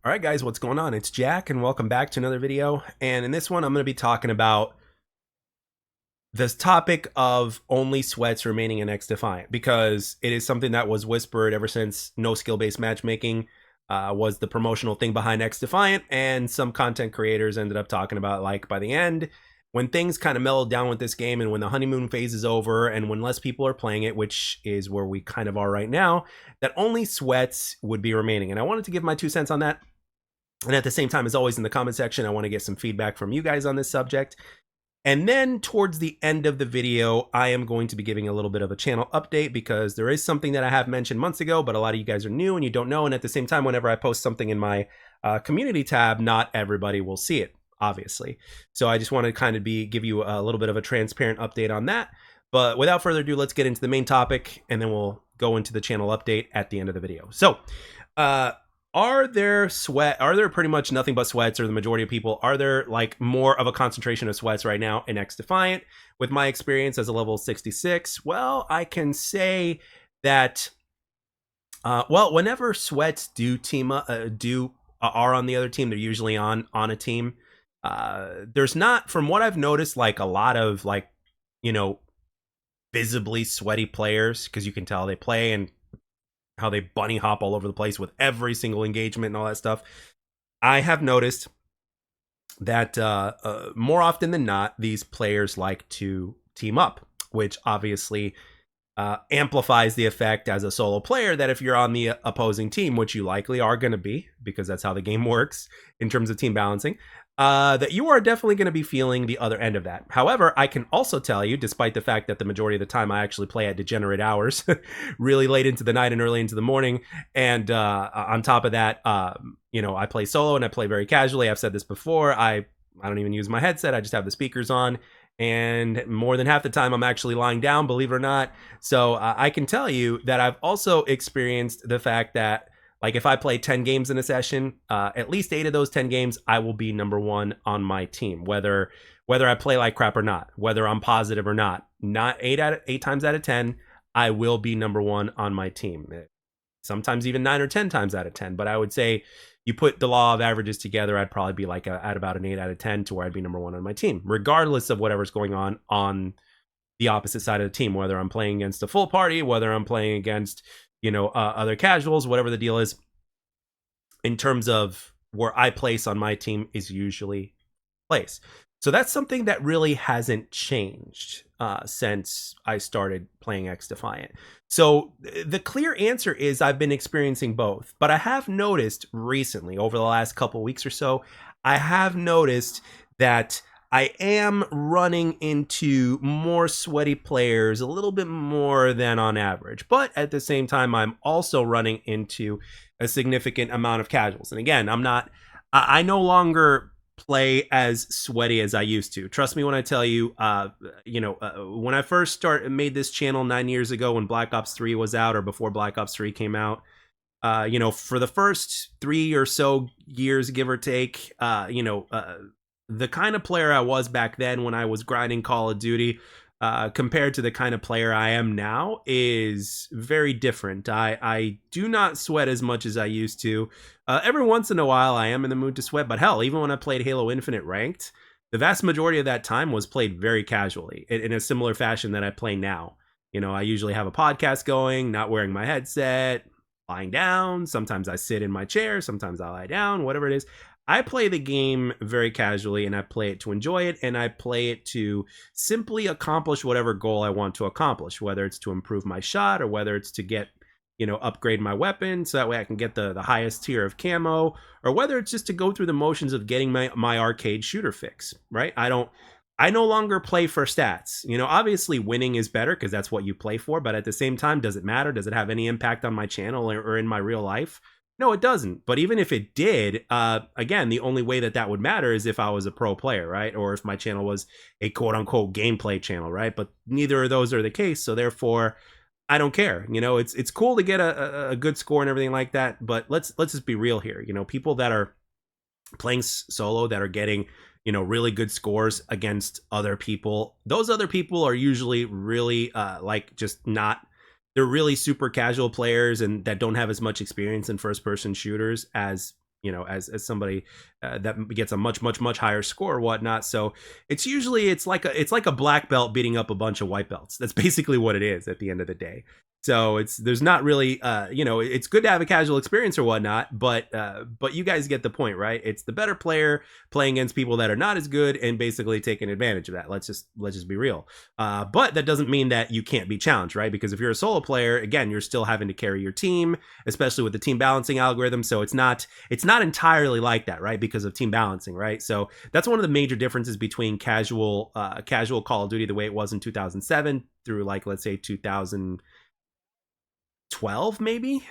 All right, guys, what's going on? It's Jack, and welcome back to another video. And in this one, I'm going to be talking about this topic of only sweats remaining in XDefiant because it is something that was whispered ever since no skill-based matchmaking was the promotional thing behind XDefiant, and some content creators ended up talking about, like, by the end, when things kind of mellowed down with this game and when the honeymoon phase is over and when less people are playing it, which is where we kind of are right now, that only sweats would be remaining. And I wanted to give my 2 cents on that. And at the same time, as always, in the comment section, I want to get some feedback from you guys on this subject. And then towards the end of the video, I am going to be giving a little bit of a channel update because there is something that I have mentioned months ago, but a lot of you guys are new and you don't know. And at the same time, whenever I post something in my community tab, not everybody will see it, obviously. So I just want to kind of give you a little bit of a transparent update on that. But without further ado, let's get into the main topic, and then we'll go into the channel update at the end of the video. So, are there pretty much nothing but sweats, or the majority of people, are there like more of a concentration of sweats right now in XDefiant? With my experience as a level 66, well, I can say that whenever sweats do team up, are on the other team, they're usually on a team. There's not, from what I've noticed, like a lot of, like, you know, visibly sweaty players, because you can tell they play and how they bunny hop all over the place with every single engagement and all that stuff. I have noticed that more often than not, these players like to team up, which obviously amplifies the effect as a solo player, that if you're on the opposing team, which you likely are going to be, because that's how the game works in terms of team balancing, that you are definitely going to be feeling the other end of that. However, I can also tell you, despite the fact that the majority of the time I actually play at degenerate hours, really late into the night and early into the morning, and on top of that, you know, I play solo and I play very casually. I've said this before. I don't even use my headset. I just have the speakers on, and more than half the time I'm actually lying down, believe it or not. So I can tell you that I've also experienced the fact that, like, if I play 10 games in a session, at least 8 of those 10 games, I will be number 1 on my team, whether I play like crap or not, whether I'm positive or not. Not 8 times out of 10, I will be number 1 on my team. Sometimes even 9 or 10 times out of 10. But I would say you put the law of averages together, I'd probably be like at about an 8 out of 10 to where I'd be number 1 on my team, regardless of whatever's going on the opposite side of the team, whether I'm playing against a full party, whether I'm playing against, you know, other casuals, whatever the deal is. In terms of where I place on my team is usually place. So that's something that really hasn't changed since I started playing XDefiant. So the clear answer is I've been experiencing both, but I have noticed recently, over the last couple weeks or so, I have noticed that I am running into more sweaty players, a little bit more than on average. But at the same time, I'm also running into a significant amount of casuals. And again, I no longer play as sweaty as I used to. Trust me when I tell you, when I first made this channel 9 years ago, when Black Ops 3 was out, or before Black Ops 3 came out, for the first 3 or so years, give or take, the kind of player I was back then when I was grinding Call of Duty, compared to the kind of player I am now, is very different. I do not sweat as much as I used to. Every once in a while I am in the mood to sweat, but hell, even when I played Halo Infinite Ranked, the vast majority of that time was played very casually, in a similar fashion that I play now. You know, I usually have a podcast going, not wearing my headset, lying down. Sometimes I sit in my chair, sometimes I lie down, whatever it is. I play the game very casually, and I play it to enjoy it, and I play it to simply accomplish whatever goal I want to accomplish, whether it's to improve my shot or whether it's to get, upgrade my weapon so that way I can get the highest tier of camo, or whether it's just to go through the motions of getting my arcade shooter fix, right? I no longer play for stats. Obviously winning is better because that's what you play for, but at the same time, does it matter? Does it have any impact on my channel or in my real life? No, it doesn't. But even if it did, again, the only way that would matter is if I was a pro player, right? Or if my channel was a quote unquote gameplay channel, right? But neither of those are the case. So therefore, I don't care. It's cool to get a good score and everything like that. But let's just be real here. People that are playing solo, that are getting, really good scores against other people, those other people are usually really they're really super casual players and that don't have as much experience in first person shooters as as somebody that gets a much higher score or whatnot. So it's like a black belt beating up a bunch of white belts. That's basically what it is at the end of the day. So there's not really it's good to have a casual experience or whatnot, but you guys get the point, right? It's the better player playing against people that are not as good and basically taking advantage of that. Let's just be real. But that doesn't mean that you can't be challenged, right? Because if you're a solo player, again, you're still having to carry your team, especially with the team balancing algorithm. So it's not entirely like that, right? Because of team balancing, right? So that's one of the major differences between casual Call of Duty the way it was in 2007 through, like, let's say 2012 maybe,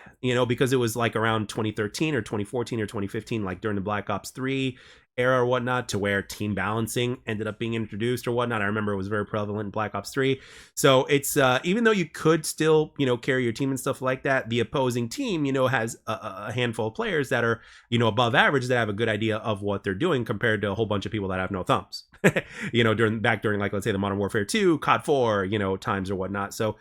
because it was like around 2013 or 2014 or 2015, like during the Black Ops 3 era or whatnot, to where team balancing ended up being introduced or whatnot. I remember it was very prevalent in Black Ops 3. So it's even though you could still carry your team and stuff like that, the opposing team has a handful of players that are above average, that have a good idea of what they're doing, compared to a whole bunch of people that have no thumbs. during like, let's say, the Modern Warfare 2, COD 4 times or whatnot. So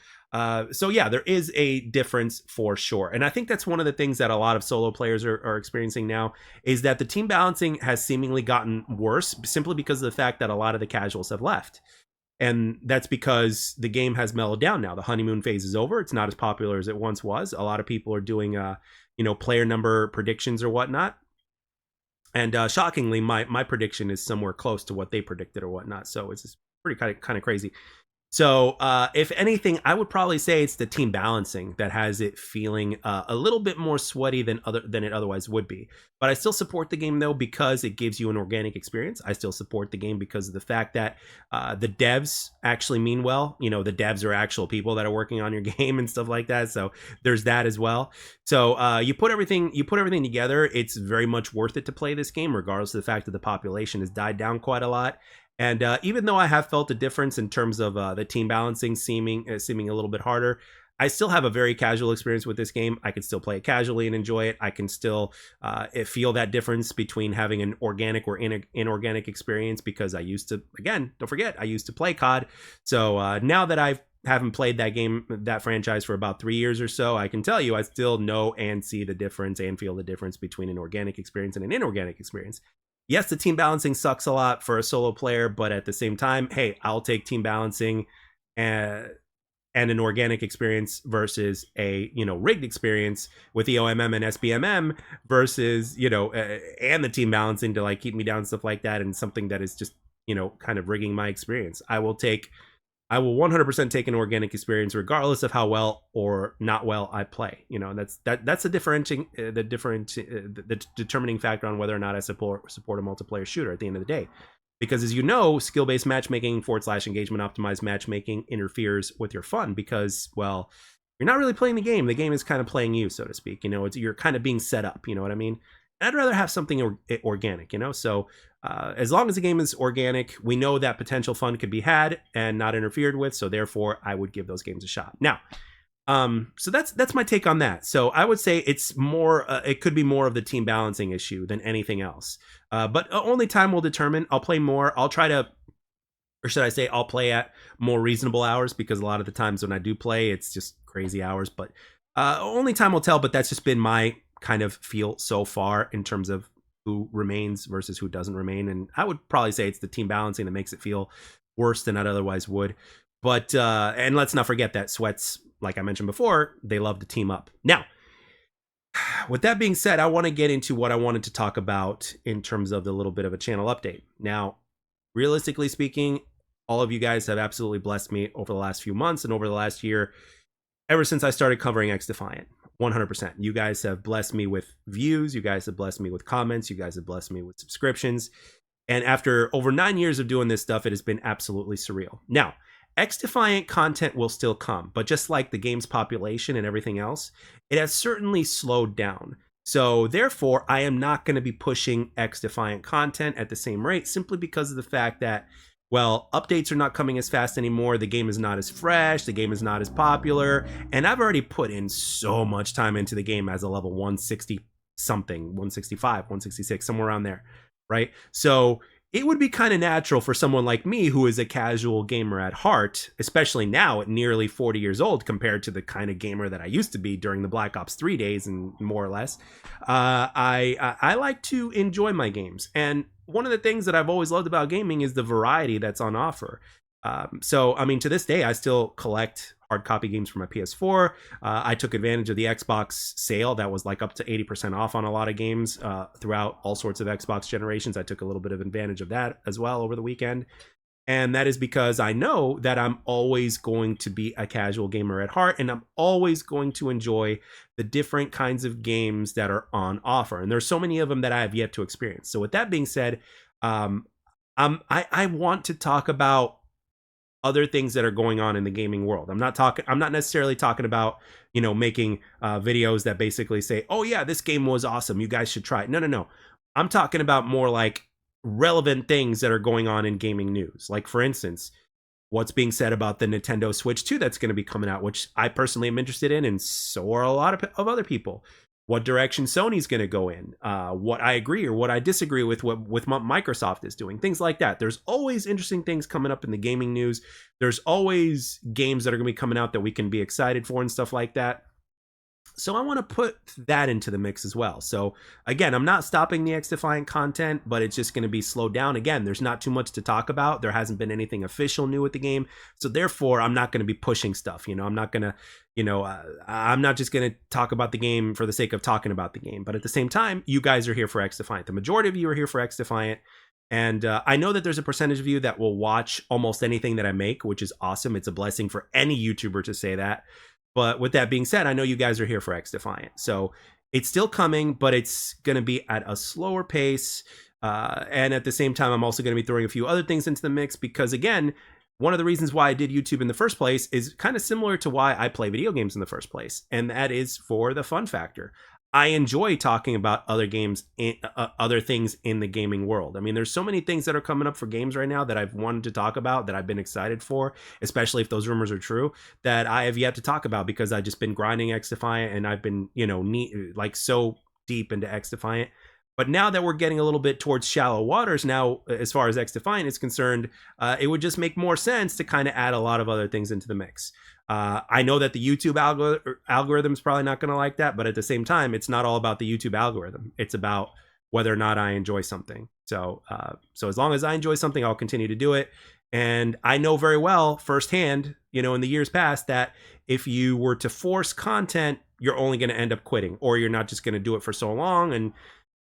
yeah, there is a difference for sure. And I think that's one of the things that a lot of solo players are experiencing now, is that the team balancing has seemingly gotten worse, simply because of the fact that a lot of the casuals have left. And that's because the game has mellowed down now. The honeymoon phase is over. It's not as popular as it once was. A lot of people are doing player number predictions or whatnot. And shockingly, my prediction is somewhere close to what they predicted or whatnot. So it's just pretty kind of crazy. So if anything, I would probably say it's the team balancing that has it feeling a little bit more sweaty than it otherwise would be. But I still support the game, though, because it gives you an organic experience. I still support the game because of the fact that the devs actually mean well. The devs are actual people that are working on your game and stuff like that. So there's that as well. So you put everything together. It's very much worth it to play this game, regardless of the fact that the population has died down quite a lot. And even though I have felt a difference in terms of the team balancing seeming a little bit harder, I still have a very casual experience with this game. I can still play it casually and enjoy it. I can still feel that difference between having an organic or inorganic experience, because I used to, again, don't forget, I used to play COD. So now that I haven't played that franchise for about 3 years or so, I can tell you I still know and see the difference and feel the difference between an organic experience and an inorganic experience. Yes, the team balancing sucks a lot for a solo player, but at the same time, hey, I'll take team balancing and an organic experience versus a rigged experience with the OMM and SBMM versus and the team balancing to like keep me down, stuff like that, and something that is just kind of rigging my experience. I will 100% take an organic experience, regardless of how well or not well I play. That's the determining factor on whether or not I support a multiplayer shooter at the end of the day. Because, as you know, skill-based matchmaking / engagement optimized matchmaking interferes with your fun, because, well, you're not really playing the game. The game is kind of playing you, so to speak. You're kind of being set up. You know what I mean? I'd rather have something organic, So as long as the game is organic, we know that potential fun could be had and not interfered with. So therefore, I would give those games a shot. Now, so that's my take on that. So I would say it's more, it could be more of the team balancing issue than anything else. But only time will determine. I'll play more. I'll try to, or should I say, I'll play at more reasonable hours, because a lot of the times when I do play, it's just crazy hours. But only time will tell. But that's just been my kind of feel so far in terms of who remains versus who doesn't remain. And I would probably say it's the team balancing that makes it feel worse than it otherwise would. But and let's not forget that sweats, like I mentioned before, they love to team up. Now, with that being said, I want to get into what I wanted to talk about in terms of the little bit of a channel update. Now, realistically speaking, all of you guys have absolutely blessed me over the last few months and over the last year, ever since I started covering XDefiant. 100%. You guys have blessed me with views. You guys have blessed me with comments. You guys have blessed me with subscriptions. And after over 9 years of doing this stuff, it has been absolutely surreal. Now, XDefiant content will still come, but just like the game's population and everything else, it has certainly slowed down. So therefore, I am not going to be pushing XDefiant content at the same rate, simply because of the fact that, well, updates are not coming as fast anymore. The game is not as fresh. The game is not as popular. And I've already put in so much time into the game as a level 160 something, 165, 166, somewhere around there, right? So it would be kind of natural for someone like me who is a casual gamer at heart, especially now at nearly 40 years old compared to the kind of gamer that I used to be during the Black Ops 3 days and more or less. I like to enjoy my games. And one of the things that I've always loved about gaming is the variety that's on offer. So, I mean, to this day, I still collect hard copy games for my PS4. I took advantage of the Xbox sale that was like up to 80% off on a lot of games throughout all sorts of Xbox generations. I took a little bit of advantage of that as well over the weekend. And that is because I know that I'm always going to be a casual gamer at heart, and I'm always going to enjoy the different kinds of games that are on offer. And there's so many of them that I have yet to experience. So with that being said, I want to talk about other things that are going on in the gaming world. I'm not necessarily talking about, making videos that basically say, oh yeah, this game was awesome, you guys should try it. No. I'm talking about more like relevant things that are going on in gaming news. Like, for instance, what's being said about the Nintendo Switch 2 that's going to be coming out, which I personally am interested in, and so are a lot of other people. What direction Sony's going to go in, what I agree or what I disagree with what Microsoft is doing, things like that. There's always interesting things coming up in the gaming news. There's always games that are going to be coming out that we can be excited for and stuff like that. So I want to put that into the mix as well. So again, I'm not stopping the XDefiant content, but it's just going to be slowed down. Again, there's not too much to talk about. There hasn't been anything official new with the game. So therefore, I'm not going to be pushing stuff. I'm not going to, I'm not just going to talk about the game for the sake of talking about the game. But at the same time, you guys are here for XDefiant. The majority of you are here for XDefiant. And I know that there's a percentage of you that will watch almost anything that I make, which is awesome. It's a blessing for any YouTuber to say that. But with that being said, I know you guys are here for XDefiant. So it's still coming, but it's going to be at a slower pace. And at the same time, I'm also going to be throwing a few other things into the mix because, again, one of the reasons why I did YouTube in the first place is kind of similar to why I play video games in the first place. And that is for the fun factor. I enjoy talking about other games, other things in the gaming world. I mean, there's so many things that are coming up for games right now that I've wanted to talk about, that I've been excited for, especially if those rumors are true, that I have yet to talk about because I've just been grinding XDefiant and I've been, so deep into XDefiant. But now that we're getting a little bit towards shallow waters now, as far as XDefiant is concerned, it would just make more sense to kind of add a lot of other things into the mix. I know that the YouTube algorithm is probably not going to like that, but at the same time, it's not all about the YouTube algorithm. It's about whether or not I enjoy something. So as long as I enjoy something, I'll continue to do it. And I know very well firsthand, in the years past, that if you were to force content, you're only going to end up quitting, or you're not just going to do it for so long and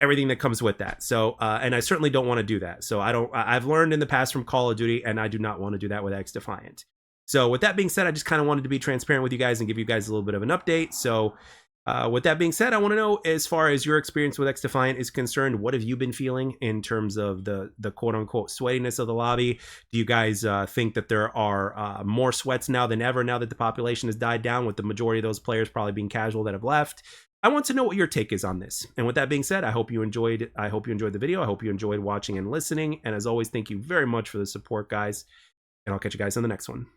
everything that comes with that. So, and I certainly don't want to do that. So I've learned in the past from Call of Duty, and I do not want to do that with XDefiant. So with that being said, I just kind of wanted to be transparent with you guys and give you guys a little bit of an update. So with that being said, I want to know, as far as your experience with XDefiant is concerned, what have you been feeling in terms of the quote unquote sweatiness of the lobby? Do you guys think that there are more sweats now than ever, now that the population has died down, with the majority of those players probably being casual that have left? I want to know what your take is on this. And with that being said, I hope you enjoyed the video. I hope you enjoyed watching and listening. And as always, thank you very much for the support, guys. And I'll catch you guys on the next one.